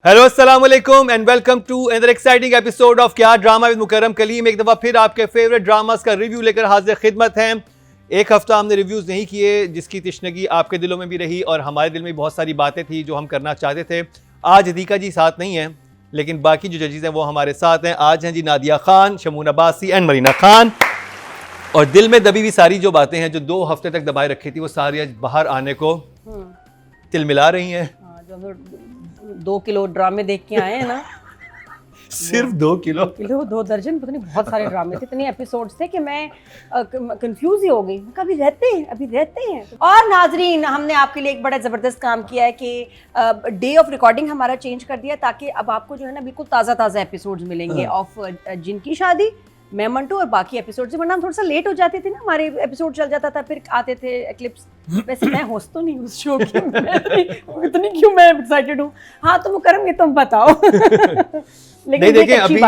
Hello अस्सलाम वालेकुम and welcome to another exciting episode of क्या ड्रामा विद मुकर्रम कलीम। एक दफ़ा फिर आपके फेवरेट ड्रामास का रिव्यू लेकर हाजिर खिदमत हैं। एक हफ्ता हमने रिव्यूज़ नहीं किए जिसकी तिश्नगी आपके दिलों में भी रही और हमारे दिल में बहुत सारी बातें थी जो हम करना चाहते थे। आज अदीका जी साथ नहीं हैं लेकिन बाकी जो जजेस हैं वो हमारे साथ हैं। आज हैं जी नादिया खान, शमून अब्बासी एंड मरीना खान। और दिल में दबी हुई सारी जो बातें हैं जो 2 हफ्ते तक दबाए रखी थी वो सारी आज बाहर आने को तिलमिला रही हैं। 2 किलो ड्रामे देख के आए हैं ना। सिर्फ 2 किलो 2 दर्जन पता नहीं बहुत सारे ड्रामे थे, इतने एपिसोड्स थे कि मैं कंफ्यूज ही हो गई। अभी रहते हैं। और नाजरीन, हमने आपके लिए एक बड़ा ज़बरदस्त काम किया है कि डे ऑफ रिकॉर्डिंग हमारा चेंज कर दिया ताकि अब आपको जो है ना बिल्कुल ताज़ा एपिसोड्स मिलेंगे ऑफ जिनकी शादी, मैं मंटू और बाकी एपिसोड से। वरना हम थोड़ा सा लेट हो जाते थे ना, हमारे एपिसोड चल जाता था, फिर आते थे क्लिप्स। वैसे मैं होस्ट तो नहीं उस शो की, इतनी क्यों मैं एक्साइटेड हूँ। हाँ तो मुकर्रम ये तुम बताओ। नहीं देखें, अभी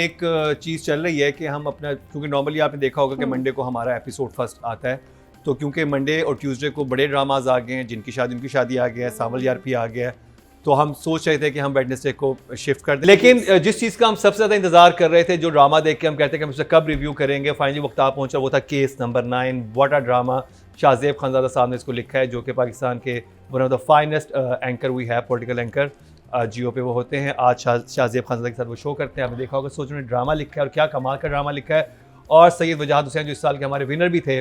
एक चीज़ चल रही है कि हम अपना, क्योंकि नॉर्मली आपने देखा होगा कि मंडे को हमारा एपिसोड फर्स्ट आता है, तो क्योंकि मंडे और ट्यूसडे को बड़े ड्रामाज आ गए हैं, जिनकी शादी आ गया है, सावल यार भी आ गया है, तो हम सोच रहे थे कि हम वेडनेसडे को शिफ्ट कर दें। लेकिन जिस चीज़ का हम सबसे ज़्यादा इंतजार कर रहे थे, जो ड्रामा देख के हम कहते हैं कि हम उसे कब रिव्यू करेंगे, फाइनली वक्त आ पहुंचा, वो था case number 9। What a drama. Shahzeb Khanzada साहब ने इसको लिखा है, जो कि पाकिस्तान के one of the finest anchor वी है, पॉलिटिकल एंकर जियो पे वो होते हैं। आज शाहजेब खानज़ादा के साथ वो शो करते हैं। आपने देखा होगा, सोच उन्होंने ड्रामा लिखा है और क्या कमाल का ड्रामा लिखा है। और सैयद वजाहत हुसैन जो इस साल के हमारे विनर भी थे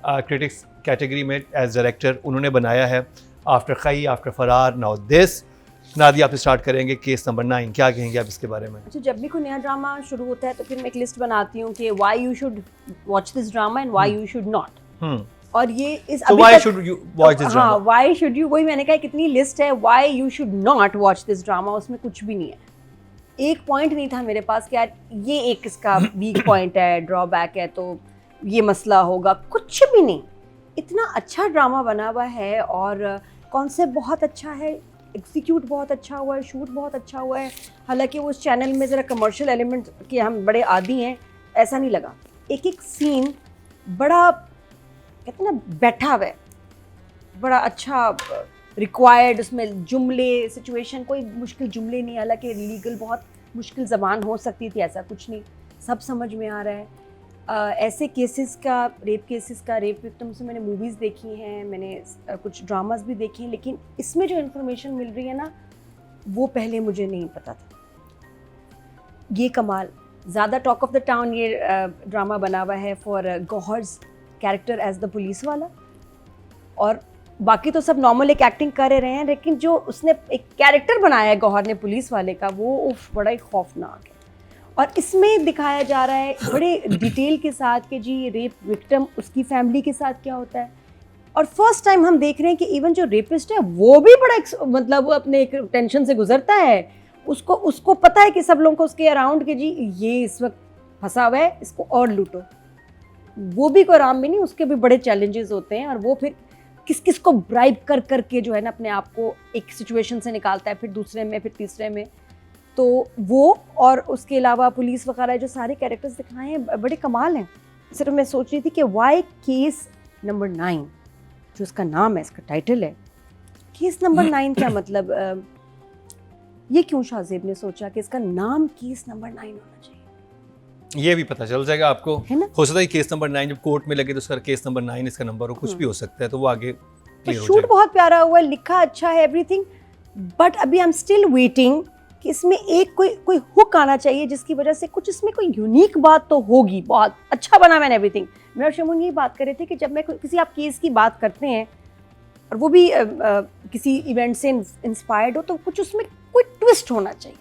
क्रिटिक्स कैटेगरी में एज डायरेक्टर, उन्होंने बनाया है आफ्टर खई, आफ्टर फरार, नाउ दिस। नादिया आपसे स्टार्ट करेंगे केस नंबर 9, क्या कहेंगे आप इसके बारे में? अच्छा, जब भी कोई नया ड्रामा शुरू होता है तो फिर मैं एक लिस्ट बनाती हूँ कि why you should watch this drama and why you should not. और ये इस so why should you watch this drama? हाँ, व्हाई शुड यू, वही मैंने कहा कितनी लिस्ट है। Why you should not watch this drama, उसमें कुछ भी नहीं है। एक पॉइंट नहीं था मेरे पास कि यार ये एक इसका वीक पॉइंट है, ड्रॉबैक है, तो ये मसला होगा, कुछ भी नहीं। इतना अच्छा ड्रामा बना हुआ है और कॉन्सेप्ट बहुत अच्छा है, एग्जीक्यूट बहुत अच्छा हुआ है, शूट बहुत अच्छा हुआ है। हालांकि उस चैनल में ज़रा कमर्शियल एलिमेंट के हम बड़े आदी हैं, ऐसा नहीं लगा। एक एक सीन बड़ा कहते हैं ना बैठा हुआ है, बड़ा अच्छा रिक्वायर्ड, उसमें जुमले, सिचुएशन, कोई मुश्किल जुमले नहीं। हालांकि लीगल बहुत मुश्किल ज़बान हो सकती थी, ऐसा कुछ नहीं, सब समझ में आ रहा है। ऐसे केसेस का, रेप विक्टिम से मैंने मूवीज़ देखी हैं, मैंने कुछ ड्रामास भी देखे हैं, लेकिन इसमें जो इन्फॉर्मेशन मिल रही है ना वो पहले मुझे नहीं पता था। ये कमाल, ज़्यादा टॉक ऑफ द टाउन ये ड्रामा बना हुआ है for Gauhar's character as the police वाला। और बाकी तो सब नॉर्मल एक एक्टिंग कर रहे हैं, लेकिन जो उसने एक कैरेक्टर बनाया है गौहर ने पुलिस वाले का, वो बड़ा ही खौफनाक है। और इसमें दिखाया जा रहा है बड़े डिटेल के साथ कि जी रेप विक्टिम, उसकी फैमिली के साथ क्या होता है। और फर्स्ट टाइम हम देख रहे हैं कि इवन जो रेपिस्ट है वो भी बड़ा मतलब अपने एक टेंशन से गुजरता है। उसको पता है कि सब लोगों को उसके अराउंड कि जी ये इस वक्त फंसा हुआ है, इसको और लूटो। वो भी कोई आराम में नहीं, उसके भी बड़े चैलेंजेस होते हैं। और वो फिर किस को ब्राइब करके जो है ना अपने आप को एक सिचुएशन से निकालता है, फिर दूसरे में, फिर तीसरे में। तो वो और उसके अलावा पुलिस वगैरह जो सारे कैरेक्टर्स दिखाए हैं बड़े कमाल हैं। सिर्फ मैं सोच रही थी कि वाई केस नंबर 9, जो इसका नाम है, इसका टाइटल है केस नंबर 9, क्या मतलब ये क्यों शाहजेब ने सोचा कि इसका नाम केस नंबर 9 होना चाहिए? ये भी पता चल जाएगा आपको, है ना? हो सकता है केस नंबर 9 जब कोर्ट में लगे तो उसका केस नंबर 9 इसका नंबर हो, कुछ भी हो सकता है, तो वो आगे तो शूट बहुत प्यारा हुआ है, लिखा अच्छा है, एवरीथिंग। बट अभी आई एम स्टिल वेटिंग कि इसमें एक कोई हुक आना चाहिए जिसकी वजह से कुछ इसमें कोई यूनिक बात तो होगी। बहुत अच्छा बना मैंने एवरीथिंग। मैं और शमून ये बात कर रहे थे कि जब मैं किसी आप केस की बात करते हैं और वो भी किसी इवेंट से इंस्पायर्ड हो, तो कुछ उसमें कोई ट्विस्ट होना चाहिए,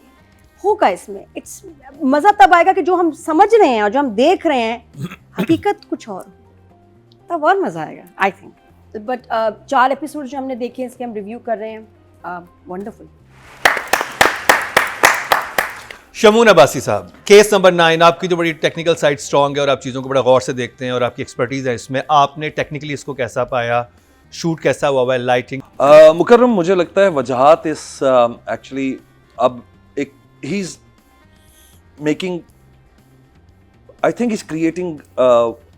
होगा इसमें। इट्स मज़ा तब आएगा कि जो हम समझ रहे हैं और जो हम देख रहे हैं हकीकत कुछ और, तब और मज़ा आएगा आई थिंक। बट 4 एपिसोड जो हमने देखे हैं इसके हम रिव्यू कर रहे हैं। वंडरफुल। शमून अब्बासी साहब, केस नंबर 9, आपकी जो बड़ी टेक्निकल साइड स्ट्रॉन्ग है और आप चीज़ों को बड़ा गौर से देखते हैं और आपकी एक्सपर्टीज़ है इसमें, आपने टेक्निकली इसको कैसा पाया, शूट कैसा हुआ है, लाइटिंग? मुकर्रम, मुझे लगता है वजहात इस एक्चुअली अब एक he is making, I think is creating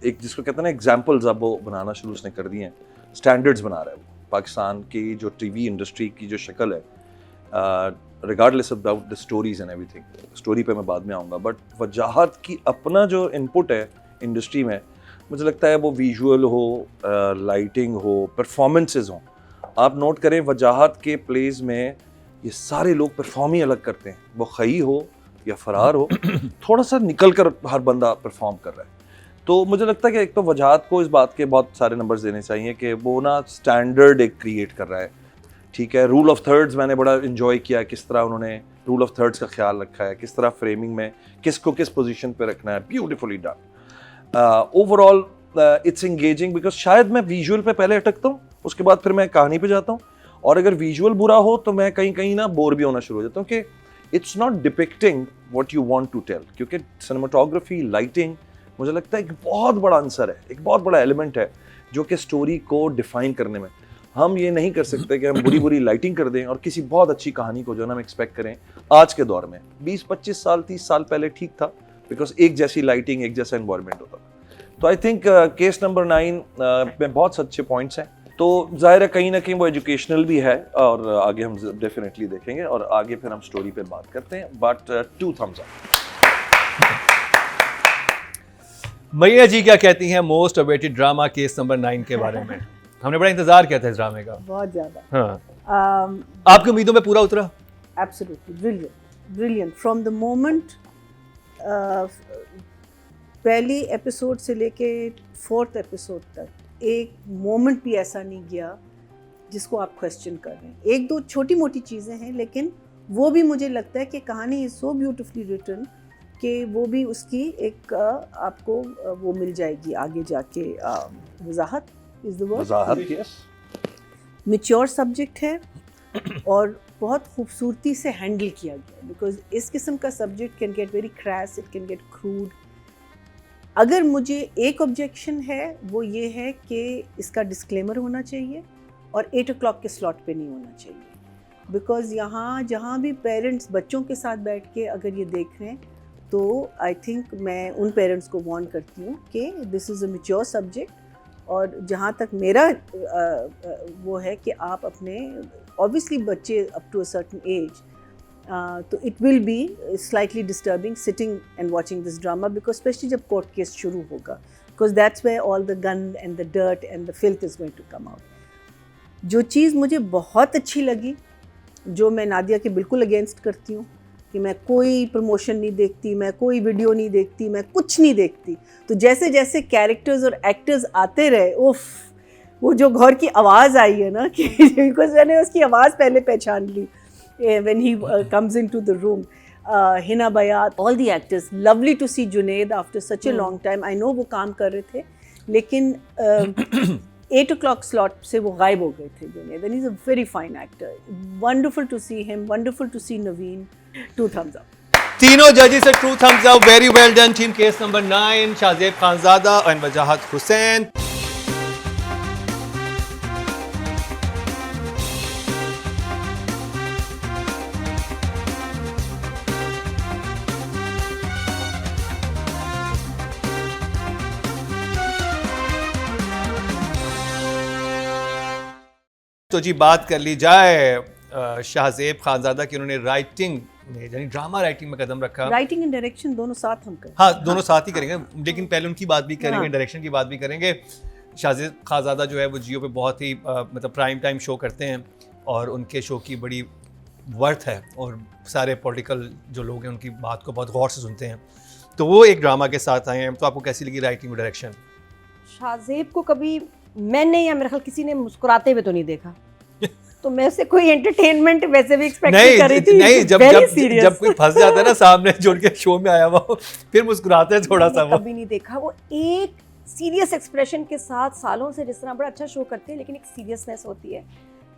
एक जिसको कहते हैं ना एग्जाम्पल्स, अब वो बनाना शुरू उसने कर दिए हैं, स्टैंडर्ड्स बना रहा है। पाकिस्तान की जो टीवी इंडस्ट्री की जो शक्ल है, regardless about the stories and everything, story पे मैं बाद में आऊँगा, बट वजाहत की अपना जो इनपुट है इंडस्ट्री में, मुझे लगता है वो विजुअल हो, लाइटिंग हो, परफॉर्मेंसेज हो। आप नोट करें वजाहत के प्लेज में ये सारे लोग परफॉर्म ही अलग करते हैं, वो खई हो या फरार हो, थोड़ा सा निकल कर हर बंदा परफॉर्म कर रहा है। तो मुझे लगता है कि एक तो वजाहत को इस बात के बहुत सारे नंबर्स देने चाहिए कि वो ना स्टैंडर्ड एक क्रिएट कर रहा है। ठीक है, रूल ऑफ थर्ड्स मैंने बड़ा इन्जॉय किया, किस तरह उन्होंने रूल ऑफ थर्ड्स का ख्याल रखा है, किस तरह फ्रेमिंग में किसको किस पोजीशन पे रखना है, beautifully done. Overall it's engaging because शायद मैं विजुअल पे पहले अटकता हूँ, उसके बाद फिर मैं कहानी पे जाता हूँ, और अगर विजुअल बुरा हो तो मैं कहीं कहीं ना बोर भी होना शुरू हो जाता हूँ कि it's not depicting what you want to tell. क्योंकि सिनेमाटोग्राफी, लाइटिंग, मुझे लगता है एक बहुत बड़ा आंसर है, एक बहुत बड़ा एलिमेंट है जो कि स्टोरी को डिफाइन करने में। हम ये नहीं कर सकते कि हम बुरी बुरी लाइटिंग कर दें और किसी बहुत अच्छी कहानी को जो ना हम एक्सपेक्ट करें आज के दौर में। 20-25 साल 30 साल पहले ठीक था, बिकॉज एक जैसी लाइटिंग, एक जैसा एनवायरनमेंट होता था। तो आई थिंक केस नंबर 9 में बहुत अच्छे पॉइंट्स हैं। तो जाहिर है कहीं ना कहीं वो एजुकेशनल भी है, और आगे हम डेफिनेटली देखेंगे, और आगे फिर हम स्टोरी पे बात करते हैं। But 2 thumbs up। मैया जी क्या कहती हैं most awaited drama case number 9 के बारे में? हमने बड़ा इंतजार किया था इस ड्रामे का, बहुत ज़्यादा। हाँ। आपकी उम्मीदों में पूरा उतरा? Absolutely brilliant from the moment पहली एपिसोड से लेके 4th एपिसोड तक एक मोमेंट भी ऐसा नहीं गया जिसको आप क्वेश्चन कर रहे हैं। एक दो छोटी मोटी चीज़ें हैं, लेकिन वो भी मुझे लगता है कि कहानी इज़ सो ब्यूटिफुली रिटन कि वो भी उसकी एक आपको वो मिल जाएगी आगे जाके। वजाहत is the word, Wajahat, yes. Mature subject है और बहुत खूबसूरती से हैंडल किया गया, बिकॉज इस किस्म का subject can get very crash, it can get crude. अगर मुझे एक ऑब्जेक्शन है वो ये है कि इसका डिस्क्लेमर होना चाहिए और 8 o'clock के स्लॉट पे नहीं होना चाहिए, बिकॉज यहाँ जहाँ भी पेरेंट्स बच्चों के साथ बैठ के अगर ये देख रहे हैं तो आई थिंक मैं उन पेरेंट्स को वार्न करती हूँ कि this is a mature subject. और जहाँ तक मेरा वो है कि आप अपने ऑब्वियसली बच्चे up to a certain age, तो it will be slightly disturbing sitting and watching this drama, because specially जब कोर्ट केस शुरू होगा, because that's where all the gun and the dirt and the filth is going to come out. जो चीज़ मुझे बहुत अच्छी लगी, जो मैं नादिया के बिल्कुल अगेंस्ट करती हूँ, कि मैं कोई प्रमोशन नहीं देखती, मैं कोई वीडियो नहीं देखती, मैं कुछ नहीं देखती, तो जैसे जैसे कैरेक्टर्स और एक्टर्स आते रहे, उफ, वो जो गौर की आवाज़ आई है ना कि बिकॉज मैंने उसकी आवाज़ पहले पहचान ली when he comes into the room. Hina Bayat, all the actors, lovely to see Junaid after such a long time. I know वो काम कर रहे थे, लेकिन 8 o'clock स्लॉट से वो गायब हो गए थे Junaid, and he is a very fine actor. Wonderful to see him, wonderful to see Naveen. 2 thumbs up। तीनों जजेस से 2 thumbs up, very well done team. Case number 9, Shahzeb Khanzada और वजाहत हुसैन। तो जी बात कर ली जाए शाहजेब खानजादा की। उन्होंने राइटिंग में, यानी ड्रामा राइटिंग में कदम रखा। राइटिंग एंड डायरेक्शन दोनों साथ हम करें। हाँ, दोनों साथ ही करेंगे, लेकिन पहले उनकी बात भी करेंगे, हाँ। डायरेक्शन की बात भी करेंगे। शाहजेब खानजादा जो है वो जियो पे बहुत ही मतलब प्राइम टाइम शो करते हैं, और उनके शो की बड़ी वर्थ है, और सारे पॉलिटिकल जो लोग हैं उनकी बात को बहुत गौर से सुनते हैं। तो वो एक ड्रामा के साथ आए हैं। तो आपको कैसी लगी राइटिंग और डायरेक्शन? शाहजेब को कभी मैंने या मेरे ख्याल किसी ने मुस्कुराते हुए तो नहीं देखा, तो मैं उससे कोई एंटरटेनमेंट वैसे भी एक्सपेक्ट नहीं कर रही थी। नहीं, जब कोई फंस जाता है ना सामने जो उनके शो में आया हुआ, फिर मुस्कुराते हैं थोड़ा सा। वो कभी नहीं देखा, वो एक सीरियस एक्सप्रेशन के साथ सालों से जिस तरह बड़ा अच्छा शो करते हैं, लेकिन एक सीरियसनेस होती है।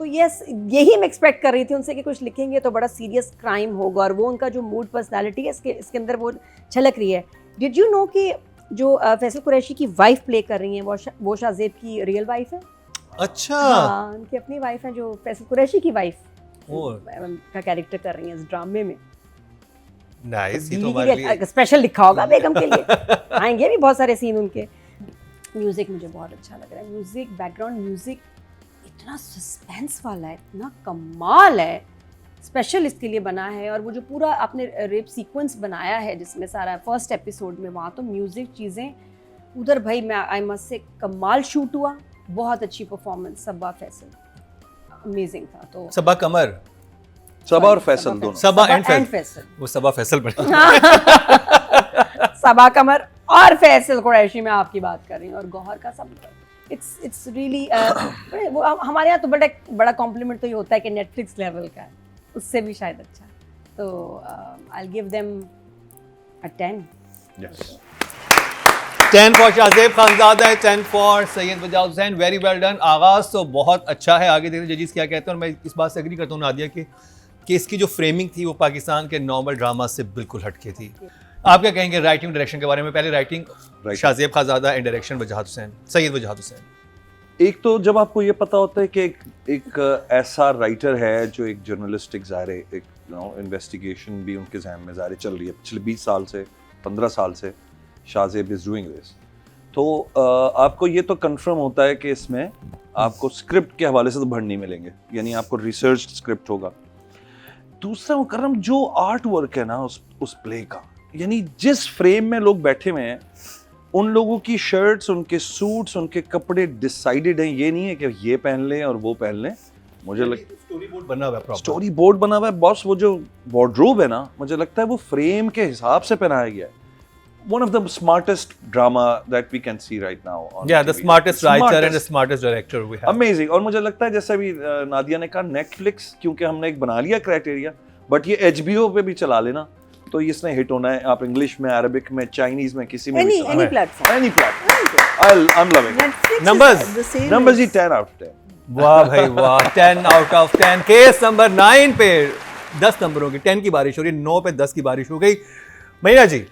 तो यस, यही मैं एक्सपेक्ट कर रही थी उनसे कि कुछ लिखेंगे तो बड़ा सीरियस क्राइम होगा, और वो उनका जो मूड पर्सनैलिटी है इसके अंदर वो झलक रही है। डिड यू नो कि जो फैसल कुरैशी की वाइफ प्ले कर रही हैं वो शाहजेब की रियल वाइफ है? अच्छा। हाँ, उनकी अपनी वाइफ है, जो फैसल कुरैशी की वाइफ ओह। का कैरेक्टर कर रही हैं इस ड्रामे में। नाइस, ये तो बीवी हमारे के लिए लिए स्पेशल लिखा होगा बेगम के लिए। आएंगे भी बहुत सारे सीन उनके। म्यूजिक मुझे बहुत अच्छा लग रहा है, म्यूजिक, बैकग्राउंड म्यूजिक इतना सस्पेंस वाला है, इतना कमाल है स्पेशल इसके लिए बना है। और वो जो पूरा आपने रेप सीक्वेंस बनाया है जिसमें सारा फर्स्ट एपिसोड में, वहाँ तो म्यूज़िक चीज़ें उधर भाई मैं आई मस्ट से कमाल शूट हुआ, बहुत अच्छी परफॉर्मेंस। सबा फैसल अमेजिंग था। तो सबा कमर, सबा और फैसल दोनों, सबा एंड फैसल, वो सबा फैसल बना। सबा कमर और फैसल कुरैशी में आपकी बात कर रही हूँ। और गौहर का सब इट्स रियली वो हमारे यहाँ तो बड़ा कॉम्प्लीमेंट तो ये होता है कि नेटफ्लिक्स लेवल का है, उससे भी शायद अच्छा। तो I give them a 10। Yes. 10 for Shahzeb Khanzada है, 10 for Syed Wajahat Hussain. Very well done. आगाज तो बहुत अच्छा है, आगे देखते जजीज क्या कहते हैं। और मैं इस बात से एग्री करता हूँ नादिया कि इसकी जो फ्रेमिंग थी वो पाकिस्तान के नॉर्मल ड्रामा से बिल्कुल हटके थी। आप क्या कहेंगे राइटिंग डायरेक्शन के बारे में? पहले writing Shahzeb Khanzada and direction वजाहत हुसैन, सैयद वजाहत हुसैन। एक तो जब आपको ये पता होता है कि एक ऐसा राइटर है जो एक जर्नलिस्टिक ज़ाहिर एक इन्वेस्टिगेशन भी उनके जहन में ज़ाहिर चल रही है पिछले 20 साल से 15 साल से, शाहजेब इज़ डूइंग दिस, तो आपको ये तो कंफर्म होता है कि इसमें आपको स्क्रिप्ट के हवाले से तो भर नहीं मिलेंगे, यानी आपको रिसर्च स्क्रिप्ट होगा। दूसरा मुकर्रम जो आर्ट वर्क है ना उस प्ले का, यानी जिस फ्रेम में लोग बैठे हुए हैं, उन लोगों की शर्ट्स, उनके सूट्स, उनके कपड़े डिसाइडेड हैं। ये नहीं है कि ये पहन लें और वो पहन लें। मुझे लगता है स्टोरी बोर्ड बना हुआ है प्रॉपर। स्टोरी बोर्ड बना हुआ है बॉस। वो जो वार्डरोब है ना, मुझे लगता है वो फ्रेम के हिसाब से पहनाया गया है। One of the smartest drama that we can see right now on Yeah, the TV. smartest writer and the smartest director we have. Amazing। और मुझे लगता है जैसे अभी नादिया ने कहा Netflix, क्योंकि हमने एक बना लिया क्राइटेरिया, बट ये HBO पे भी चला लेना तो इसने हिट होना है। आप इंग्लिश में, अरबिक में, चाइनीज में, किसी में भी चला any platform, any platform। I'm loving it। Netflix Numbers? is the same Numbers as- he 10 out of 10। वाह भाई वाह, 10 out of 10। केस नंबर 9 पे 10 नंबरों की 10 की बारिश हो रही है, 9 पे 10 की बारिश हो गई। मैया जी,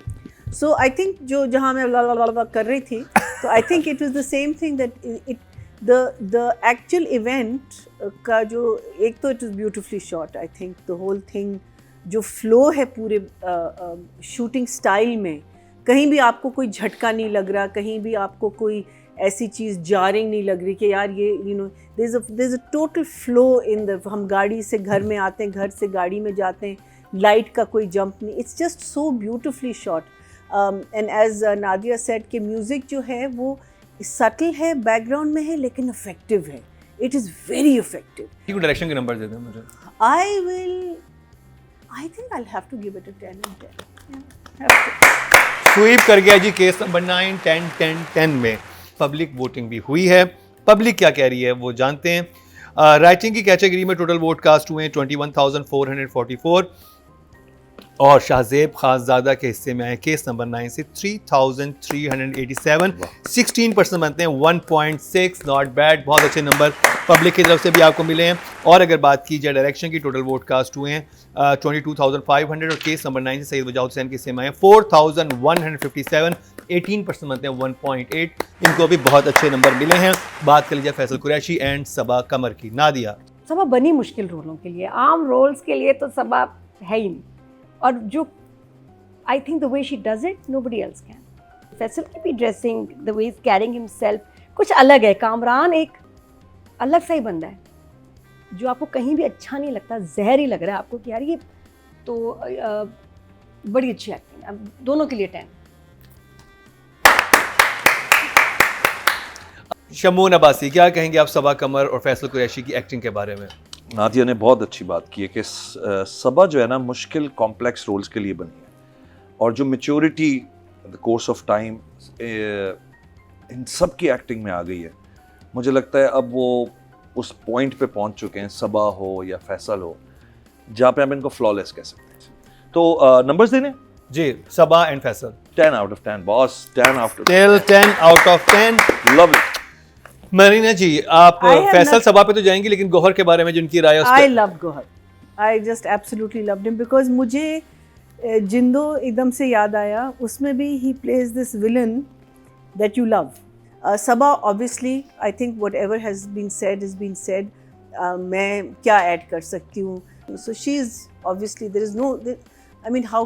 So I think जो जहाँ मैं ला कर रही थी, तो I think it was the same thing that the actual event का जो एक तो it was beautifully shot। I think the whole thing जो flow है पूरे shooting style में, कहीं भी आपको कोई झटका नहीं लग रहा, कहीं भी आपको कोई ऐसी चीज़ jarring नहीं लग रही कि यार ये there's a total flow in the, हम गाड़ी से घर में आते हैं, घर से गाड़ी में जाते हैं, लाइट का कोई जंप नहीं, it's just so beautifully shot। and as Nadia said कि म्यूज़िक जो है वो सटल है, बैकग्राउंड में है, लेकिन इफेक्टिव है। It is very effective. ठीक है, डायरेक्शन के नंबर दे दें मुझे। I think I'll have to give it a 10 and 10। Yeah, have to। SVEEP कर गया जी केस नंबर 9, 10, 10, 10 में। पब्लिक वोटिंग भी हुई है, पब्लिक क्या कह रही है वो जानते हैं। राइटिंग की कैटेगरी में टोटल वोट कास्ट हुए 21,444 और शाहजेब खानजादा के हिस्से में आए केस नंबर 9 से 3,387, 16% बनते हैं, 1.6। नॉट बैड, बहुत अच्छे नंबर पब्लिक की तरफ से भी आपको मिले हैं। और अगर बात की जाए डायरेक्शन की, टोटल वोट कास्ट हुए हैं 22,500 और केस नंबर 9 से सैयद वजाहत हुसैन के हिस्से में आए 4,157, 18% बनते हैं, 1.8। इनको भी बहुत अच्छे नंबर मिले हैं। बात कर लीजिए फैसल कुरैशी एंड सबा कमर की। नादिया, सबा बनी मुश्किल रोलों के लिए, आम रोल्स के लिए तो सबा है ही नहीं। और जो I think the way she does it nobody else can. Faisal की भी dressing, the way is carrying himself कुछ अलग है। कामरान एक अलग सा ही बंदा है जो आपको कहीं भी अच्छा नहीं लगता, जहर ही लग रहा है आपको कि यार ये तो बड़ी अच्छी एक्टिंग है। दोनों के लिए 10। शमून अब्बासी, क्या कहेंगे आप सबा कमर और फैसल कुरैशी की एक्टिंग के बारे में? नादिया ने बहुत अच्छी बात की है कि सबा जो है ना मुश्किल कॉम्प्लेक्स रोल्स के लिए बनी है, और जो maturity the course of time in सब की एक्टिंग में आ गई है। मुझे लगता है अब वो उस पॉइंट पे पहुंच चुके हैं, सबा हो या फैसल हो, जहाँ पे हम इनको फ्लॉलेस कह सकते हैं। तो नंबर्स देने जी, Saba and Faisal 10 out of 10 boss, 10 out of 10। Till 10 out of 10। Love it. Marina ji, आप I have फैसल not- सबा पे तो जाएंगी, लेकिन गौहर के बारे में जिनकी राय है उस I पे- love Gohar। I just absolutely loved him because मुझे जिंदो एकदम से याद आया। उसमें भी he plays this villain that you love। Saba obviously I think whatever has been said मैं क्या ऐड कर सकती हूँ। So she is obviously there is no I mean how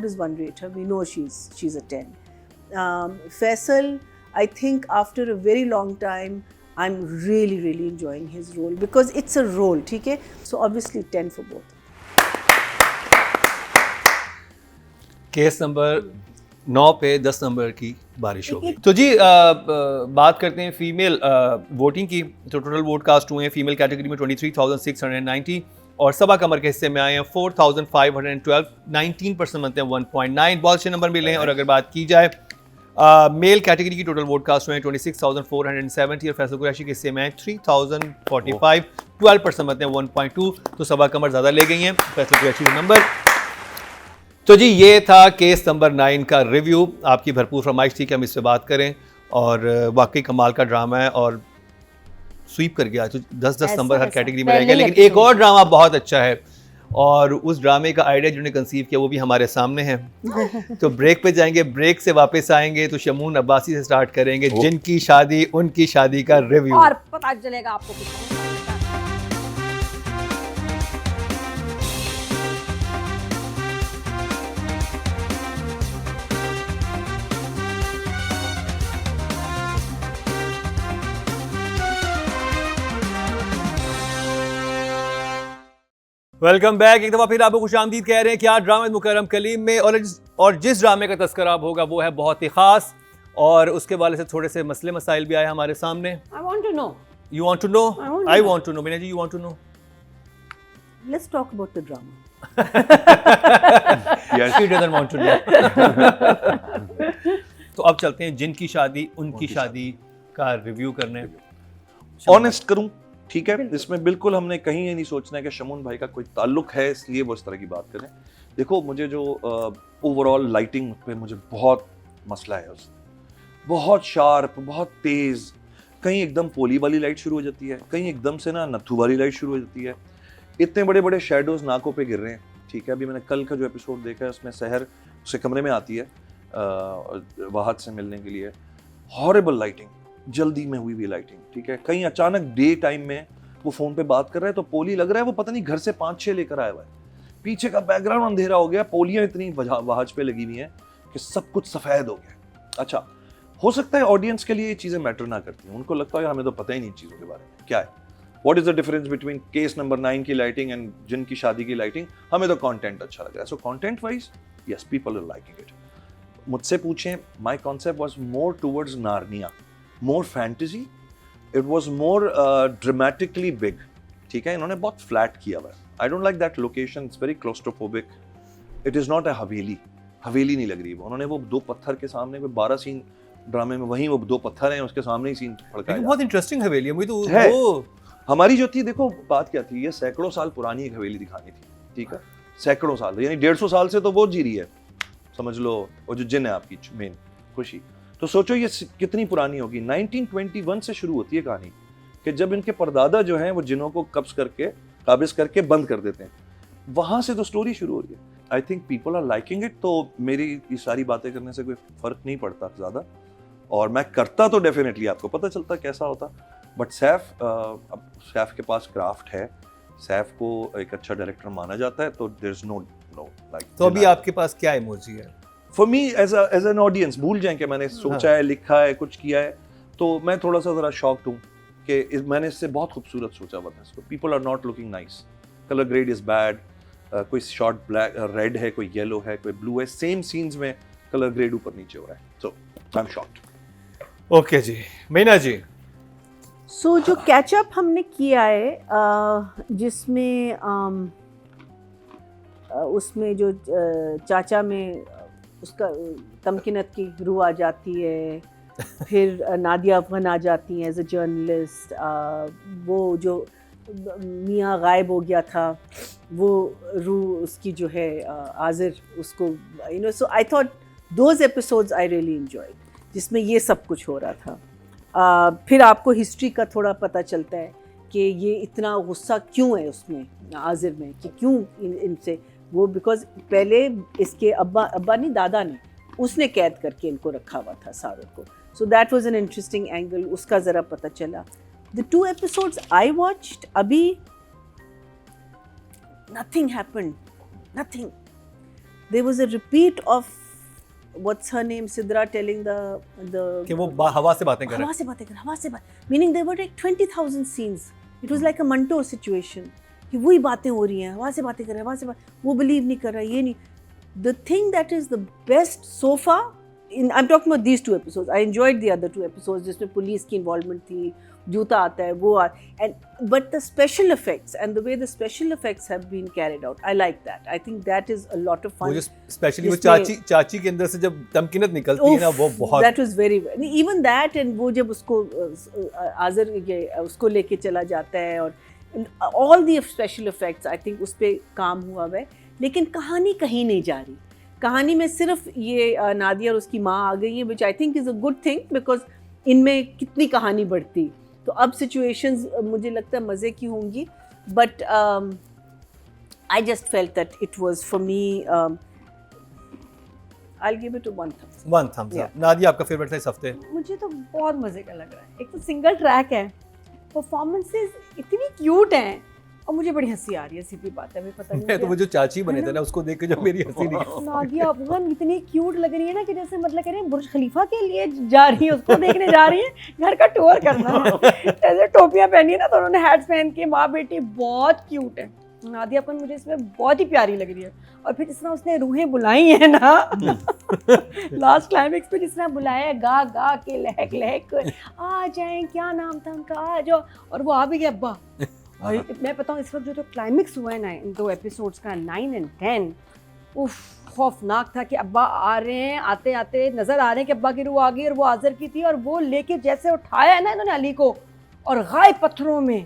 does one rate her? We know she's a 10। Faisal, I think after a very long time I'm really enjoying his role because it's a role, ठीक है? So obviously 10 for both। Case number 9 पे 10 number की बारिश होगी। तो जी बात करते हैं फीमेल वोटिंग की। तो टोटल वोट कास्ट हुए हैं फीमेल कैटेगरी में 23,690 और सबा कमर के हिस्से में आए हैं 4,512, 19% बनते हैं 1.9, बहुत अच्छे नंबर मिले हैं। और अगर बात की जाए मेल कैटेगरी की टोटल वोट कास्ट हुए हैं 26,470 और फैसल कुरैशी के हिस्से में 3,045, 12% बनते हैं 1.2, तो सबा कमर ज़्यादा ले गई हैं फैसल कुरैशी के नंबर। तो जी ये था केस नंबर 9 का रिव्यू। आपकी भरपूर फरमाइश थी कि हम इस पर बात करें और वाकई कमाल का ड्रामा है और स्वीप कर गया। तो 10-10 नंबर हर कैटेगरी में रह गए। लेकिन एक और ड्रामा बहुत अच्छा है और उस ड्रामे का आइडिया जिन्होंने कंसीव किया वो भी हमारे सामने है। तो ब्रेक पे जाएंगे, ब्रेक से वापस आएंगे तो शमून अब्बासी से स्टार्ट करेंगे जिनकी शादी उनकी शादी का रिव्यू। और पता चलेगा आपको कुछ। Welcome back. एक दफ़ा फिर आपको खुशामदीद कह रहे हैं कि आज ड्रामा मुकर्रम कलीम में और जिस ड्रामे का तस्करा अब होगा वो है बहुत ही ख़ास और उसके वाले से थोड़े से मसले मसाइल भी आए हमारे सामने। I want to know. You want to know? I want to know. Meena ji, you want to know? Let's talk about the drama. Yes, she doesn't want to know. तो अब चलते हैं जिनकी शादी उनकी शादी का रिव्यू करने। ऑनेस्ट करूं, ठीक है, इसमें बिल्कुल हमने कहीं ये नहीं सोचना है कि शमून भाई का कोई ताल्लुक है इसलिए वो इस तरह की बात करें। देखो मुझे जो ओवरऑल लाइटिंग पे मुझे बहुत मसला है उसमें, बहुत शार्प, बहुत तेज, कहीं एकदम पोली वाली लाइट शुरू हो जाती है, कहीं एकदम से ना नथू वाली लाइट शुरू हो जाती है, इतने बड़े बड़े शेडोज नाकों पे गिर रहे हैं। ठीक है, अभी मैंने कल का जो एपिसोड देखा है उसमें सहर उसके कमरे में आती है वाहद से मिलने के लिए, हॉरिबल लाइटिंग, जल्दी में हुई लाइटिंग। ठीक है, कहीं अचानक डे टाइम में वो फोन पे बात कर रहा है तो पोली लग रहा है वो पता नहीं घर से 5-6 लेकर आया हुआ है, पीछे का बैकग्राउंड अंधेरा हो गया, पोलियां इतनी वहाज पे लगी हुई हैं कि सब कुछ सफेद हो गया। अच्छा, हो सकता है ऑडियंस के लिए ये चीजें मैटर ना करती हैं, उनको लगता है हमें तो पता ही नहीं चीजों के बारे में क्या है। What is the difference between case number 9 की लाइटिंग एंड जिनकी शादी की लाइटिंग? हमें तो कंटेंट अच्छा लग रहा है। So content wise yes, people are liking it. मुझसे पूछें, my concept was more towards Narnia, more fantasy, it was more dramatically big. ठीक है, इन्होंने बहुत फ्लैट किया हुआ है। I don't like that location, it's very claustrophobic. It is not a haveli, haveli नहीं लग रही वो। उन्होंने वो 2 पत्थर के सामने कोई 12 सीन ड्रामे में, वहीं वो 2 पत्थर हैं उसके सामने ही सीन फड़का है। बहुत इंटरेस्टिंग हवेली है। मुझे तो है। वो हमारी जो थी, देखो बात क्या थी, ये सैकड़ों साल पुरानी एक हवेली दिखानी थी। ठीक है, सैकड़ों साल यानी 150 साल से तो वो जी रही है, समझ लो, वो जो जिन है आपकी मेन खुशी। तो सोचो ये कितनी पुरानी होगी। 1921 से शुरू होती है कहानी कि जब इनके परदादा जो हैं वो जिनों को काबिज करके बंद कर देते हैं, वहां से तो स्टोरी शुरू हो रही है। I think people are liking it. तो मेरी ये सारी बातें करने से कोई फर्क नहीं पड़ता ज्यादा, और मैं करता तो डेफिनेटली आपको पता चलता कैसा होता। बट सैफ, अब सैफ के पास क्राफ्ट है, सैफ को एक अच्छा डायरेक्टर माना जाता है, तो देयर इज नो लाइक। तो अभी आपके पास क्या इमोजी है? For me as an audience, भूल जाएं कि मैंने सोचा है, लिखा है, कुछ किया है, तो मैं थोड़ा सा जरा शॉक्ड हूँ कि मैंने इससे बहुत खूबसूरत सोचा हुआ था इसको। People are not looking nice, colour grade is bad, कोई शॉर्ट ब्लैक रेड है, कोई येलो है, कोई ब्लू है, सेम सीन्स में कलर ग्रेड ऊपर नीचे हो रहा है। So I am shocked. Okay जी, मीना जी। सो जो कैचअप हमने किया है जिसमें उसमें जो चाचा में उसका तमकिनत की रूह आ जाती है, फिर नादिया अफगान आ जाती हैं एज अ जर्नलिस्ट, वो जो मियाँ गायब हो गया था वो रूह उसकी जो है आज़िर उसको, you know, so I thought those episodes I really enjoyed, जिसमें ये सब कुछ हो रहा था। फिर आपको हिस्ट्री का थोड़ा पता चलता है कि ये इतना गुस्सा क्यों है उसमें आज़िर में, कि क्यों इनसे वो, बिकॉज पहले इसके अब्बा नहीं, दादा ने, उसने कैद करके इनको रखा हुआ था सारों को। So that was an interesting angle, उसका ज़रा पता चला। द 2 एपिसोड्स आई वॉच्ड, अभी nothing happened, nothing. There was a repeat of what's her name, Sidra telling the कि वो हवा से बातें कर रहे हैं। हवा से बात, meaning there were like 20,000 scenes. It was like a Manto situation कि वही बातें हो रही हैं, हवा से बातें कर रहे हैं, हवा से बात, वो बिलीव नहीं कर रहा, ये नहीं। The thing that is the best so far, I'm talking about these 2 episodes. I enjoyed the other 2 episodes जिसमें पुलिस की involvement थी, जूता आता है, वो but the special effects and the way the special effects have been carried out, I like that. I think that is a lot of fun. वो जो specially वो चाची के अंदर से जब तमकीनत निकलती है ना, वो बहुत that was very even that, and वो जब उसको आज़र उसको लेके चला जाता है, और all the special effects, I think उस पे काम हुआ है, लेकिन कहानी कहीं नहीं जा रही. कहानी में सिर्फ ये नादिया और उसकी माँ आ गई है, which I think is a good thing, because इनमें कितनी कहानी बढ़ती. तो अब सिचुएशंस मुझे लगता है मज़े की होंगी, but I just felt that it was for me, I'll give it a 1 thumbs. 1 thumbs up. Nadia, आपका फेवरेट था इस हफ्ते? मुझे तो बहुत मजे का लग रहा है. एक तो सिंगल ट्रैक है, परफॉर्मेंसेस इतनी क्यूट हैं, और मुझे बड़ी हंसी आ रही है. सीधी बात है, मुझे पता नहीं. मैं तो वो जो चाची बने थे ना, उसको देख के जब मेरी हंसी निकली. नादिया अफगान इतनी क्यूट लग रही है ना, कि जैसे मतलब कह रहे हैं बुर्ज खलीफा के लिए जा रही है, उसको देखने जा रही है, घर का टूर करना है. ऐसे टोपियां पहनी है ना, तो उन्होंने हैट्स पहन के, माँ बेटी बहुत क्यूट है. नादिया अपन मुझे इसमें बहुत ही प्यारी लग रही है. और फिर जिस तरह उसने रूहें बुलाई है ना लास्ट क्लाइमेक्स पे, जिस तरह बुलाया है, गा गा के लहक लहक, आ जाएं, क्या नाम था उनका, आ जाओ, और वो आ भी गया. अब्बा भाई, मैं बताऊँ इस वक्त जो क्लाइमेक्स हुआ है ना इन 2 एपिसोड्स का, 9 और 10, उफ, खौफनाक था कि अब्बा आ रहे हैं, आते आते नज़र आ रहे हैं कि अब्बा की रूह आ गई, और वो आज़र की थी, और वो लेके जैसे उठाया है ना इन्होंने अली को, और गायब पत्थरों में,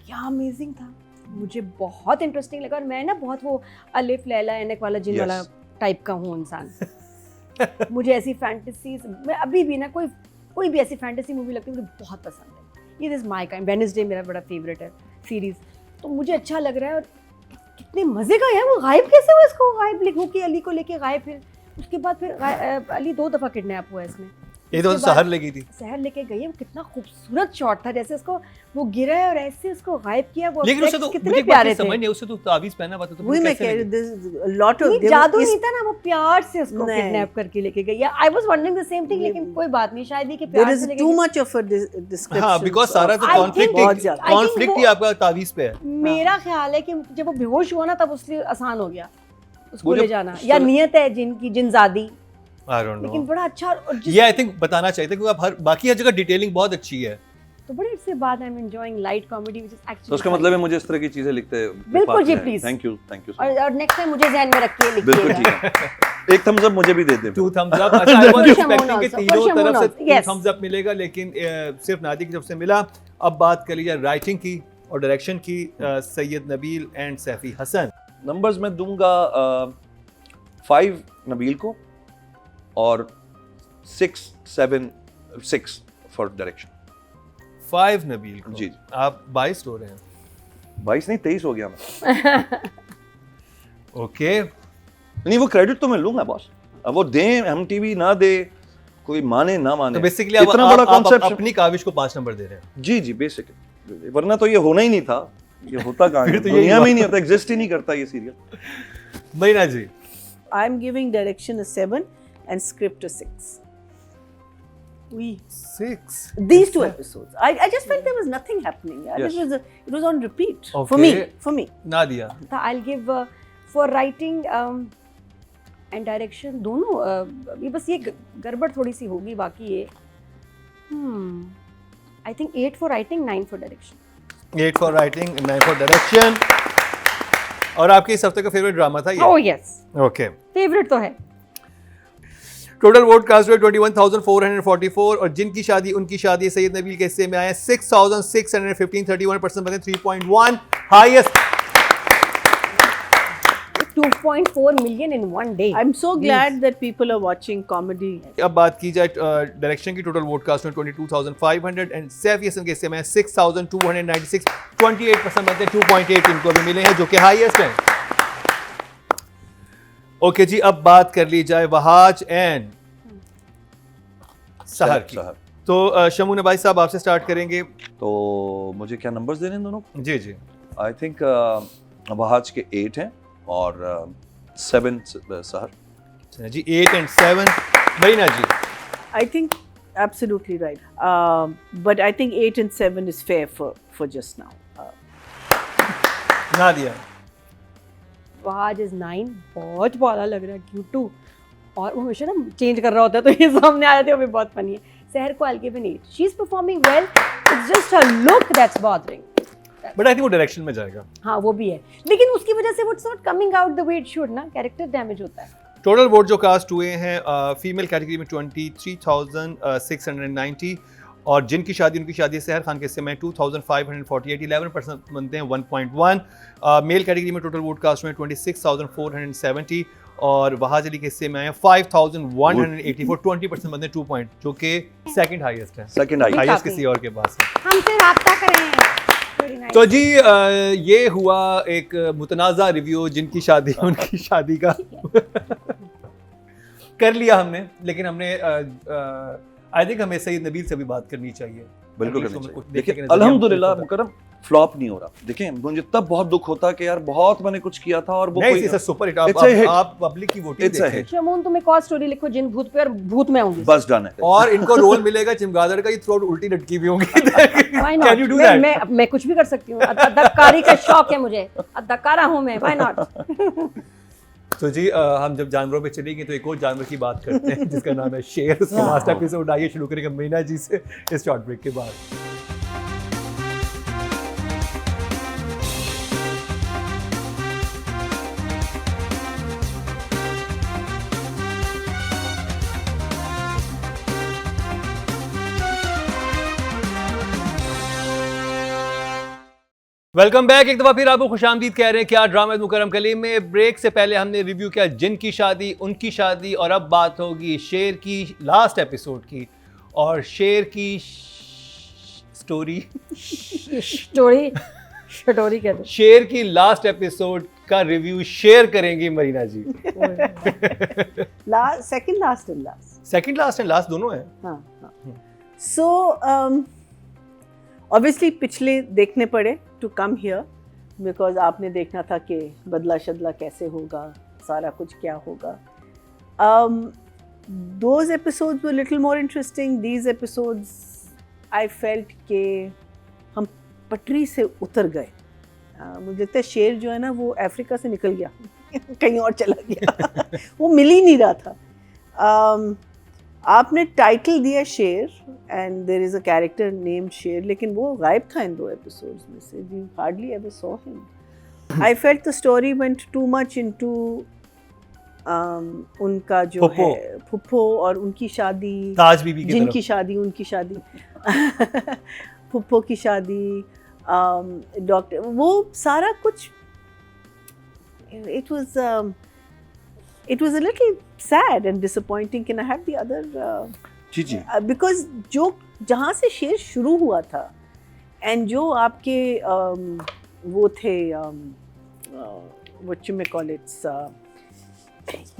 क्या अमेजिंग था. मुझे बहुत इंटरेस्टिंग लगा. और मैं ना बहुत वो अलिफ लैला ऐनक वाला जिन वाला टाइप का हूँ इंसान. मुझे ऐसी फैंटेसीज, मैं अभी भी ना कोई भी ऐसी फैंटेसी मूवी लगती है मुझे बहुत पसंद है. ये इज़ माई काइंड. वेडनेसडे मेरा बड़ा फेवरेट है सीरीज़, तो मुझे अच्छा लग रहा है. और कितने मज़े का है. वो गायब कैसे हुआ, इसको गायब लिखूँ कि अली को लेके गायब, फिर उसके बाद फिर अली 2 दफ़ा किडनैप हुआ इसमें. ये तो शहर ले गई थी, शहर लेके गई है. वो कितना खूबसूरत शॉट था, जैसे उसको वो गिरा है और ऐसे उसको गायब किया. वो लेकिन उसे तो कितने प्यारे थे. समझ नहीं, उसे तो तावीज़ पहना हुआ था, तो वही मैं कह रही हूँ, लॉट ऑफ जादू नहीं था ना, वो प्यार से उसको किडनैप करके लेके गई. I was wondering the same thing, लेकिन कोई बात नहीं, शायद ये कि प्यार से लेके too much of a description. हाँ, बिकॉज़ सारा तो कॉन्फ्लिक्ट ही आपका तावीज़ पे है. मेरा ख्याल है कि जब वो बेहोश हुआ ना, तब उसके आसान हो गया उसको ले जाना, या नियत है जिनकी जिनजादी. I don't know. लेकिन बड़ा अच्छा. ये आई थिंक बताना चाहिए था, क्योंकि आप बाकी हर जगह डिटेलिंग बहुत अच्छी है. तो बड़े इससे बाद I am enjoying light comedy, which is actually. तो उसका मतलब है मुझे इस तरह की चीजें लिखते बिल्कुल जी, प्लीज. Thank you. और नेक्स्ट टाइम मुझे ज़हन में रख के लिखिएगा. बिल्कुल ठीक है. एक थम्स अप मुझे भी दे दे. 2 thumbs up. अच्छा, आई वाज एक्सपेक्टिंग कि तीनों Shamoon तरफ से also. 2 Yes. thumbs up मिलेगा, लेकिन सिर्फ नादिया की तरफ से मिला. अब बात कर लीजिए राइटिंग की और डायरेक्शन की. सैयद नबील एंड सैफी हसन. नंबर्स में दूंगा 5 नबील को और 6 फॉर डायरेक्शन. 5 नबील को. जी. आप 22 हो रहे हैं. 22 नहीं 23 हो गया मैं. ओके. नहीं, वो क्रेडिट तो मैं लूंगा बॉस. अब वो दें, हम टीवी ना दे, कोई माने ना माने, तो बेसिकली इतना बड़ा कॉन्सेप्ट. अपनी काविश को 5 नंबर दे रहे हैं. जी जी, बेसिकली. वरना तो ये होना ही नहीं था. ये होता कहाँ है? फिर तो यही दुनिया हुआ. में ही नहीं होता, एग्जिस्ट ही नहीं करता ये serial. Marina ji. I am giving direction a 7 and script a 6. 6. These 2 episodes, I just felt there was nothing happening. Yeah, Yes. it was on repeat Okay. for me. Nadia. I'll give for writing and direction दोनों. ये बस ये गड़बड़ थोड़ी सी होगी, बाकी ये I think 8 for writing, 9 for direction. 8 for writing, 9 for direction. और आपके इस हफ्ते का फेवरेट ड्रामा था ये? Oh yes. ओके. फेवरेट तो है. टोटल वोट कास्ट हुए 21,444 और जिनकी शादी उनकी शादी सैयद नबील के हिस्से में आए 6,615, 31% बने 3.1 highest. 2.4 million in one day. I'm so glad that people are watching comedy. अब बात की जाए डायरेक्शन की. टोटल वोट कास्ट में 22,500 एंड सैफी हसन के हिस्से में 6,296, 28% बनते 2.8 इनको भी मिले हैं, जो कि हाईएस्ट हैं. ओके जी, अब बात कर ली जाए वहाज एंड सहर की. तो शमू नबाई साहब आपसे स्टार्ट करेंगे. तो मुझे क्या नंबर्स देने हैं दोनों? जी जी. आई थिंक वहाज के 8 हैं और 7 Sehar. Ji 8 and 7. Marina ji. I think absolutely right. But I think 8 and 7 is fair for just now. Nadia. Fahad is 9, बहुत प्यारा लग रहा है, क्यूट टू, और वो हमेशा ना चेंज कर रहा होता है तो ये सामने आ जाते हैं, वो भी बहुत फनी है। सहर को I'll give an 8. She's performing well. It's just her look that's bothering. But I think वो डायरेक्शन में जाएगा। हाँ वो भी है, लेकिन उसकी वजह से it's not coming out the way it should ना, कैरेक्टर डैमेज होता है। टोटल वोट जो कास्ट हुए हैं फीमेल कैटेगरी में 23,690 और जिनकी शादी उनकी शादी सहर खान के हिस्से में 2,548, 11% बनते हैं 1.1। मेल कैटेगरी में टोटल वोट कास्ट हुए 26,470 और वहाज अली के हिस्से में आए 5,184, 20% बनते हैं 2 पॉइंट, जो कि सेकंड हाईएस्ट है, सेकंड आई हाईएस्ट किसी और के पास है। हमसे राब्ता करें। Very nice. तो जी ये हुआ एक मुतनाज़ा रिव्यू जिनकी शादी उनकी शादी का कर लिया हमने, लेकिन हमने आई थिंक हमें सईद नबील से भी बात करनी चाहिए। बिल्कुल At least करनी हमें कुछ चाहिए। देखने के देखिए नज़रिए अल्हम्दुलिल्लाह हमको मुकर्रम फ्लॉप नहीं हो रहा। देखिए मुझे तब बहुत दुख होता कि यार बहुत मैंने कुछ किया था और वो नहीं, कोई इसे super hit It's a hit. आप पब्लिक की वोटिंग It's a देखें hit. शमून तुम एक और स्टोरी लिखो जिन भूत पे, और भूत में आऊंगी। बस डन है। और इनको रोल मिलेगा चिमगादड़ का, ये थ्रोट उल्टी लटकी हुई होंगी। Why not? Can you do मैं, that? मैं कुछ भी कर सकती हूँ, अदाकारी का शौक है मुझे, अदाकारा हूँ मैं, व्हाई नॉट। तो जी हम जब जानवरों पे चलेंगे तो एक और जानवर की बात करते हैं जिसका नाम है शेर। उसका लास्ट एपिसोड आइए शुरू करेंगे मीना जी से इस शॉर्ट ब्रेक के बाद। Welcome back. एक दफ़ा फिर आपको खुशामदीद कह रहे हैं क्या ड्रामा मुकरम कलीम में। ब्रेक से पहले हमने रिव्यू किया जिनकी शादी उनकी शादी, और अब बात होगी शेर की लास्ट एपिसोड की, और शेर की स्टोरी शटोरी कहते शेर की लास्ट एपिसोड का रिव्यू शेयर करेंगी Marina ji. Second last and last. Second last and last दोनों हैं। हाँ हाँ। सो ऑब्वियसली पिछले देखने पड़े टू कम हियर, बिकॉज आपने देखना था कि बदला शदला कैसे होगा, सारा कुछ क्या होगा। Those episodes were little more interesting. These episodes I felt के हम पटरी से उतर गए। मुझे लगता है शेर जो है ना वो अफ्रीका से निकल गया कहीं और चला गया वो मिल ही नहीं रहा था। आपने टाइटल दिया Sher and there is a character named Sher, लेकिन वो गायब था इन 2 एपिसोड्स में से। We hardly ever saw him. I felt the story went too much into उनका जो फुप्पो। है फुप्पो और उनकी शादी, ताज बीबी की जिनकी तरफ। शादी उनकी शादी फुप्पो की शादी, डॉक्टर, वो सारा कुछ it was a little sad and disappointing. Can I have the other ji ji because जो जहाँ से शेर शुरू हुआ था and जो आपके वो थे what you may call it,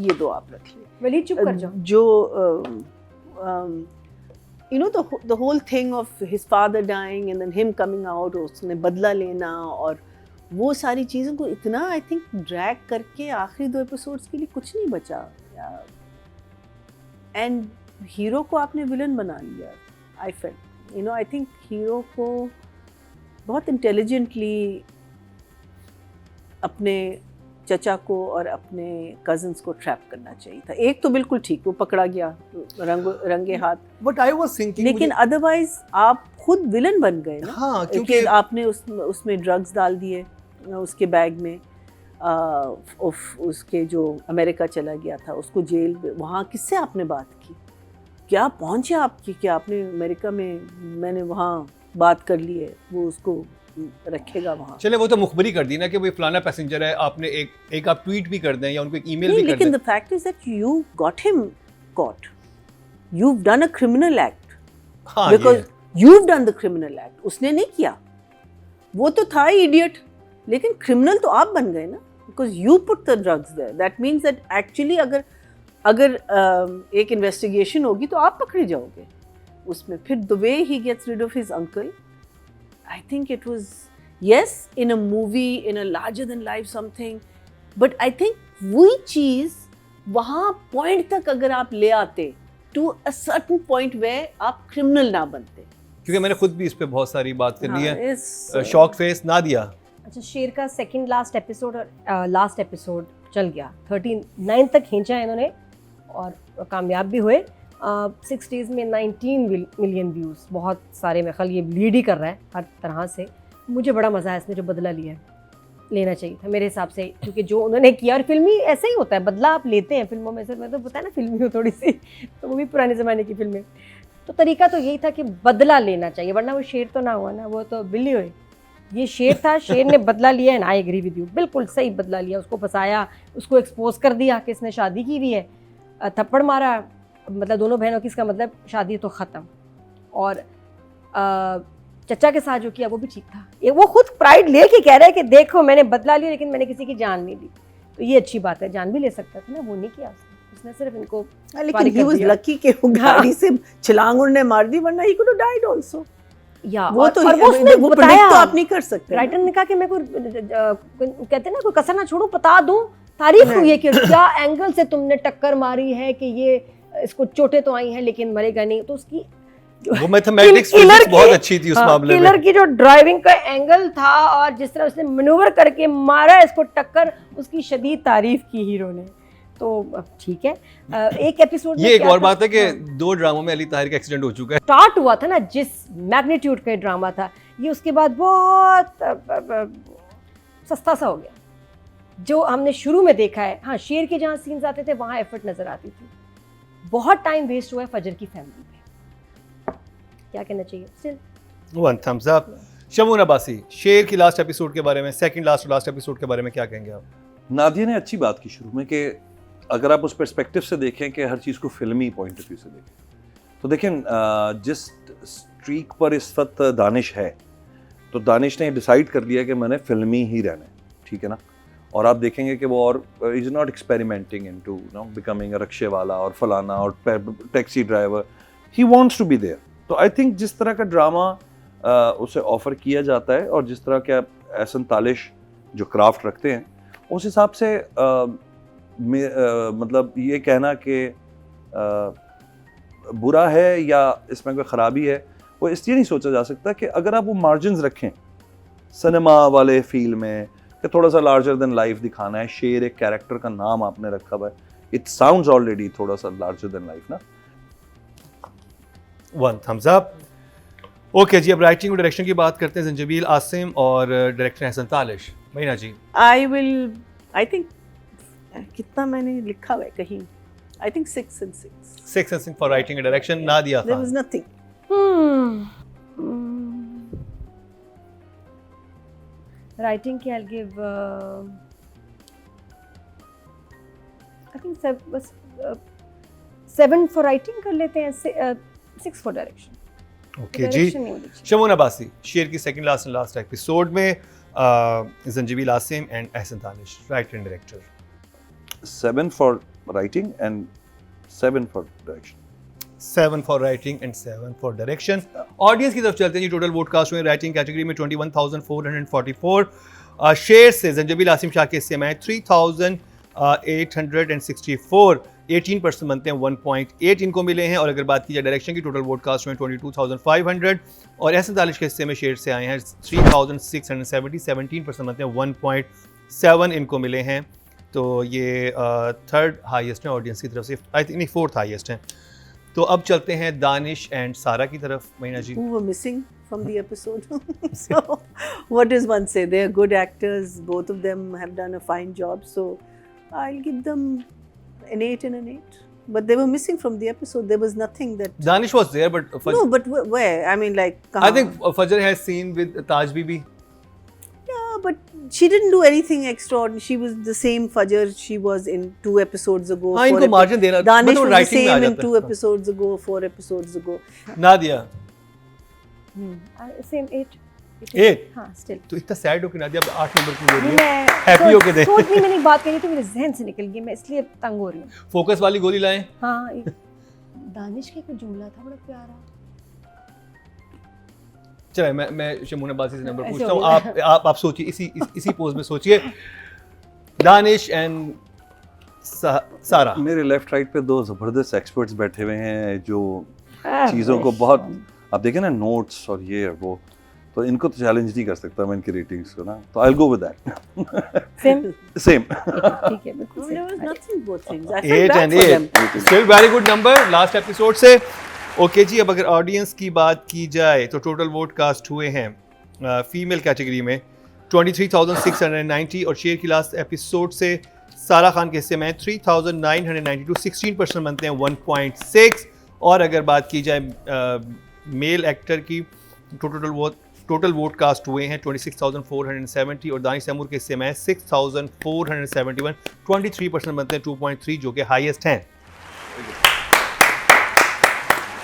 ये दो आप रख लीजिए, वली चुप कर जाओ। जो you know the whole thing of his father dying and then him coming out, उसने बदला लेना, और वो सारी चीज़ों को इतना आई थिंक ड्रैग करके आखिरी 2 एपिसोड्स के लिए कुछ नहीं बचा। एंड हीरो को आपने विलन बना लिया। I felt you know I think hero को बहुत इंटेलिजेंटली अपने चचा को और अपने कजन्स को ट्रैप करना चाहिए था। एक तो बिल्कुल ठीक, वो पकड़ा गया रंगे हाथ, बट आई वाज थिंकिंग, लेकिन अदरवाइज आप खुद विलन बन गए ना। हाँ, क्योंकि आपने उसमें ड्रग्स डाल दिए उसके बैग में, उसके जो अमेरिका चला गया था उसको जेल में, वहाँ किससे आपने बात की, क्या पहुँचे आपकी, क्या आपने अमेरिका में, मैंने वहाँ बात कर ली है, वो उसको रखेगा वहाँ। चले वो तो मुखबरी कर दी ना कि वो फलाना पैसेंजर है, आपने एक आप ट्वीट भी कर दें या उनको एक ईमेल भी कर दें। लेकिन the fact is that you got him caught, you have done a criminal act, हाँ, because you have done the criminal act, उसने नहीं किया, वो तो था ही इडियट, लेकिन क्रिमिनल तो आप बन गए ना, because you put the drugs there. That means that actually अगर एक इन्वेस्टिगेशन होगी तो आप पकड़े जाओगे उसमें। फिर the way he gets rid of his uncle, I think it was, yes, in a movie, in a larger than life something, but I think वही चीज़ वहाँ पॉइंट तक अगर आप ले आते to a certain point where आप criminal ना बनते। क्योंकि मैंने खुद भी इस पे बहुत सारी बात करनी है। इस शॉक फेस ना दिया अच्छा, शेर का सेकंड लास्ट एपिसोड और लास्ट एपिसोड चल गया 39 तक खींचा है इन्होंने और कामयाब भी हुए। 6 डेज़ में 19 मिलियन व्यूज़, बहुत सारे। मेरे ख्याल ये लीड ही कर रहा है हर तरह से। मुझे बड़ा मज़ा है इसने जो बदला लिया है, लेना चाहिए था मेरे हिसाब से, क्योंकि जो उन्होंने किया, और फिल्मी ऐसे ही होता है, बदला आप लेते हैं फिल्मों में से। मैं तो पता है ना फिल्मी हूँ थोड़ी सी, तो वो भी पुराने ज़माने की फिल्में, तो तरीका तो यही था कि बदला लेना चाहिए, वरना वो शेर तो ना हुआ ना, वो तो बिल्ली हुई। ये शेर था, शेर ने बदला लिया and I agree with you, बिल्कुल सही बदला लिया। उसको फंसाया, उसको एक्सपोज कर दिया कि इसने शादी की हुई है, थप्पड़ मारा, मतलब दोनों बहनों की, इसका मतलब शादी तो ख़त्म। और चचा के साथ जो किया वो भी ठीक था। ये वो खुद प्राइड लेके कह रहा है कि देखो मैंने बदला लिया लेकिन मैंने किसी की जान नहीं ली, तो ये अच्छी बात है। जान भी ले सकता था ना, वो नहीं किया उसने सिर्फ इनको। लेकिन he was lucky कि वो गाड़ी से छलांग उड़ने मार दी, वरना he could have died also। या वो तो और वो उसने वो बताया, predict तो आप नहीं कर सकते। राइटर ने कहा कि मैं कोई कहते हैं ना, कोई कसर ना छोड़ूं, बता दूं। तारीफ हुई है कि क्या एंगल से तुमने टक्कर मारी है कि ये इसको चोटें तो आई हैं लेकिन मरेगा नहीं। तो उसकी वो मैथमेटिक्स फिजिक्स बहुत अच्छी थी उस मामले में। किलर की जो ड्राइविंग का एंगल था और जिस तरह उसने मैनूवर करके मारा इसको टक्कर, उसकी शदीद तारीफ की हीरो ने। तो ठीक है, एक एपिसोड में ये एक और बात है कि 2 ड्रामों में अली ताहिर का एक्सीडेंट हो चुका है। स्टार्ट हुआ था ना जिस मैग्नीट्यूड का ड्रामा था, ये उसके बाद बहुत सस्ता सा हो गया। जो हमने शुरू में देखा है, हाँ, शेर के जहाँ सीन्स आते थे वहाँ एफर्ट नजर आती थी। बहुत टाइम वेस्ट हुआ है फजर की फैमिली में, क्या कहना चाहिए। Still 1 thumbs up. Shamoon Abbasi, Sher की लास्ट एपिसोड के बारे में, सेकंड लास्ट एपिसोड के बारे में क्या कहेंगे आप? नादिया ने अच्छी बात की शुरू में कि अगर आप उस पर्सपेक्टिव से देखें कि हर चीज़ को फिल्मी पॉइंट ऑफ व्यू से देखें, तो देखें जिस स्ट्रीक पर इस वक्त दानिश है, तो दानिश ने डिसाइड कर लिया कि मैंने फिल्मी ही रहना है, ठीक है ना। और आप देखेंगे कि वो और is not experimenting into becoming a रिक्शे वाला और फलाना और taxi driver, he wants to be there. तो आई थिंक जिस तरह का ड्रामा उसे ऑफर किया जाता है और जिस तरह के एहसन तालिश जो क्राफ्ट रखते हैं, उस हिसाब से मतलब ये कहना कि बुरा है या इसमें कोई ख़राबी है, वो इसलिए नहीं सोचा जा सकता कि अगर आप वो मार्जिन्स रखें सिनेमा वाले फील में कि थोड़ा सा लार्जर देन लाइफ दिखाना है। शेर एक कैरेक्टर का नाम आपने रखा हुआ है, इट साउंड्स ऑलरेडी थोड़ा सा लार्जर देन लाइफ ना। 1 थम्स अप। ओके जी, अब राइटिंग और डायरेक्शन की बात करते हैं। जंजबील आसिम और डायरेक्टर एहसन तालिश। महीना जी, आई थिंक कितना मैंने लिखा हुआ है कहीं, I think 6 and 6 6 and 6 for writing and direction. Nadia there Khan. was nothing। Writing की I'll give I think 7 for writing कर लेते हैं, 6 for direction. Okay ji, Shamoon Abbasi, Sher की सेकंड लास्ट एपिसोड में Zanjabeel Asim and Ehsan Talish, writer and director. 7 for writing and 7 for direction। 7 for writing and 7 for direction. Audience की तरफ चलते हैं जी। टोटल वोट कास्ट हुए राइटिंग कैटेगरी में 21,444। शेर से जंजबील आसिम शाह के हिस्से में 3,864, 18% बनते हैं, 1.8 इनको मिले हैं। और अगर बात की जाए डायरेक्शन की, टोटल वोट कास्ट हुए 22,500 और एहसन तालिश के हिस्से में शेर से आए हैं 3,670, 17% बनते हैं, 1.7 इनको मिले हैं। तो ये थर्ड हाईएस्ट है ऑडियंस की तरफ से, आई थिंक नहीं 4th हाईएस्ट है। तो अब चलते हैं दानिश एंड सारा की तरफ। महीना जी, Who were missing from the episode? So what does one say? They are good actors, both of them have done a fine job, so I'll give them an 8 and an 8. But they were missing from the episode. There was nothing that. Danish was there but No, but where? I mean, like. I think Fajr has seen with Taj Bibi. Yeah, but she didn't do anything extraordinary. She was the same Fajr she was in 2 episodes ago. हाँ, इनको margin देना, Danish मतलब was the writing में आ same in जाता 2 है। episodes ago, 4 episodes ago. Nadia same 8। 8। हाँ, still तो इतना सैड हो कि नादिया अब 8 नंबर क्यों ले रही है? मैं Happy होके दे। सोच नहीं, मैंने एक बात कही तो मेरे जहन से निकल गई, मैं इसलिए तंग हो रही हूँ। फोकस वाली गोली लाएं। हाँ, एक दानिश का कोई जुमला था बड़ा प्यारा। चलिए मैं शमून अब्बासी से नंबर ऐसे पूछता हो हूँ। गया। आप सोचिए, इसी पोज में सोचिए। दानिश एंड सारा। मेरे लेफ्ट राइट पे 2 ज़बरदस्त एक्सपर्ट्स बैठे हुए हैं जो चीज़ों को बहुत, आप देखें ना, नोट्स और ये वो, तो इनको तो चैलेंज नहीं कर सकता मैं इनकी रेटिंग्स को ना, तो I will go with that same same ठीक है बिल्कुल There was same. nothing both things. I felt 8 bad and for 8 them. still very good number last episode से। ओके जी, अब अगर ऑडियंस की बात की जाए तो टोटल वोट कास्ट हुए हैं फीमेल कैटेगरी में 23,690 और शेर की लास्ट एपिसोड से सारा खान के हिस्से में 3,992, 16% बनते हैं 1.6। और अगर बात की जाए मेल एक्टर की टोटल वोट कास्ट हुए हैं 26,470 और दानिश तैमूर के हिस्से में 6,471, 23% बनते हैं 2.3 जो कि हाईएस्ट हैं।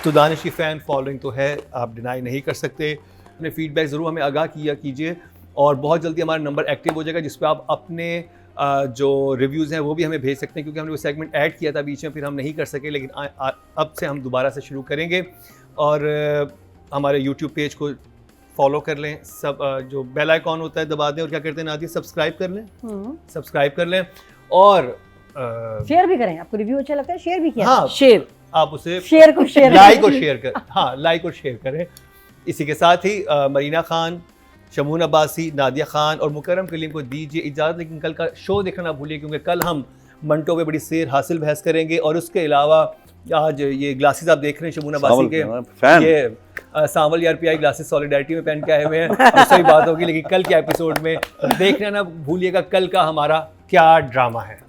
तो दानिश की फ़ैन फॉलोइंग तो है, आप डिनाई नहीं कर सकते। अपने फीडबैक ज़रूर हमें आगाह किया कीजिए और बहुत जल्दी हमारा नंबर एक्टिव हो जाएगा जिस पे आप अपने जो रिव्यूज़ हैं वो भी हमें भेज सकते हैं, क्योंकि हमने वो सेगमेंट ऐड किया था बीच में, फिर हम नहीं कर सके, लेकिन अब से हम दोबारा से शुरू करेंगे। और हमारे यूट्यूब पेज को फॉलो कर लें, सब जो बेल आइकॉन होता है दबा दें और क्या करते हैं नादिया, सब्सक्राइब कर लें, सब्सक्राइब कर लें और शेयर भी करें। आपको रिव्यू अच्छा लगता है शेयर भी किया। हाँ, शेयर आप उसे शेयर को शेयर लाइक और शेयर कर, हाँ लाइक और शेयर करें। इसी के साथ ही मरीना खान, शमून अब्बासी, नादिया खान और मुकरम कलीम को दीजिए इजाज़त, लेकिन कल का शो देखना ना भूलिए क्योंकि कल हम मंटो पे बड़ी सेर हासिल बहस करेंगे। और उसके अलावा आज ये ग्लासेस आप देख रहे हैं शमून अब्बासी के, फैन ये सांवल आरपीआई ग्लासेस सॉलिडारिटी में पहन के आए हुए हैं, उससे भी बात होगी। लेकिन कल के एपिसोड में देखना ना भूलिएगा कल का हमारा क्या ड्रामा है।